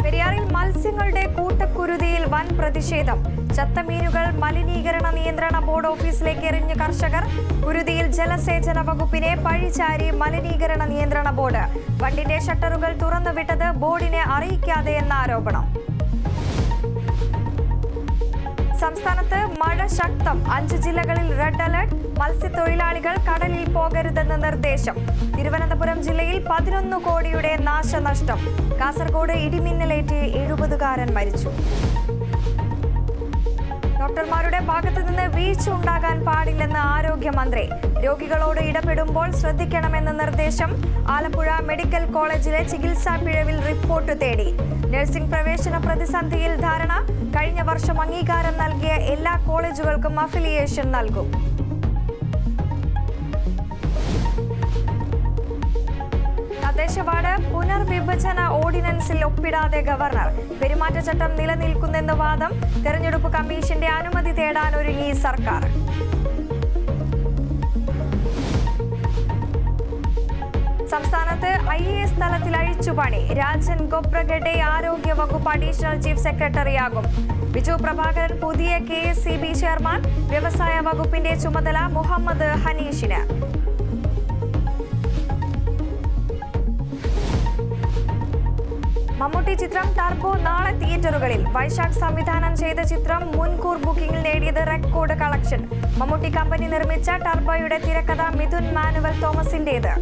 പെരിയാറിൽ മത്സ്യങ്ങളുടെ കൂട്ടക്കുരുതിയിൽ വൻ പ്രതിഷേധം. ചത്തമീനുകൾ മലിനീകരണ നിയന്ത്രണ ബോർഡ് ഓഫീസിലേക്ക് എറിഞ്ഞ് കർഷകർ. കുരുതിയിൽ ജലസേചന വകുപ്പിനെ പഴിചാരി മലിനീകരണ നിയന്ത്രണ ബോർഡ്. വണ്ടിന്റെ ഷട്ടറുകൾ തുറന്നുവിട്ടത് ബോർഡിനെ അറിയിക്കാതെ എന്ന ആരോപണം. സംസ്ഥാനത്ത് മഴ ശക്തം. 5 ജില്ലകളിൽ റെഡ് അലർട്ട്. മത്സ്യത്തൊഴിലാളികൾ കടലിൽ പോകരുതെന്ന് നിർദ്ദേശം. തിരുവനന്തപുരം ജില്ലയിൽ 11 കോടിയുടെ നാശനഷ്ടം. കാസർഗോഡ് ഇടിമിന്നലേറ്റ് 70കാരൻ മരിച്ചു. ഡോക്ടർമാരുടെ ഭാഗത്തു നിന്ന് വീഴ്ച ഉണ്ടാകാൻ പാടില്ലെന്ന് ആരോഗ്യമന്ത്രി. രോഗികളോട് ഇടപെടുമ്പോൾ ശ്രദ്ധിക്കണമെന്ന നിർദ്ദേശം. ആലപ്പുഴ മെഡിക്കൽ കോളേജിലെ ചികിത്സാ പിഴവിൽ റിപ്പോർട്ട് തേടി. നഴ്സിംഗ് പ്രവേശന പ്രതിസന്ധിയിൽ ധാരണ. കഴിഞ്ഞ വർഷം അംഗീകാരം നൽകിയ എല്ലാ കോളേജുകൾക്കും അഫിലിയേഷൻ നൽകും. തദ്ദേശ വാർഡ് പുനർവിഭജന ഓർഡിനൻസിൽ ഒപ്പിടാതെ ഗവർണർ. പെരുമാറ്റച്ചട്ടം നിലനിൽക്കുന്നെന്ന് വാദം. തെരഞ്ഞെടുപ്പ് കമ്മീഷന്റെ അനുമതി തേടാൻ ഒരുങ്ങി സർക്കാർ. സംസ്ഥാനത്ത് IAS തലത്തിൽ അഴിച്ചുപണി. രാജൻ ഗോബ്രഗഡെ ആരോഗ്യ വകുപ്പ് അഡീഷണൽ ചീഫ് സെക്രട്ടറിയാകും. ബിജു പ്രഭാകരൻ പുതിയ KSCB ചെയർമാൻ. വ്യവസായ വകുപ്പിന്റെ ചുമതല മുഹമ്മദ് ഹനീഷിന്. മമ്മൂട്ടി ചിത്രം ടർബോ നാളെ തിയേറ്ററുകളിൽ. വൈശാഖ് സംവിധാനം ചെയ്ത ചിത്രം മുൻകൂർ ബുക്കിംഗിൽ നേടിയത് റെക്കോർഡ് കളക്ഷൻ. മമ്മൂട്ടി കമ്പനി നിർമ്മിച്ച ടർബോയുടെ തിരക്കഥ മിഥുൻ മാനുവൽ തോമസിന്റേത്.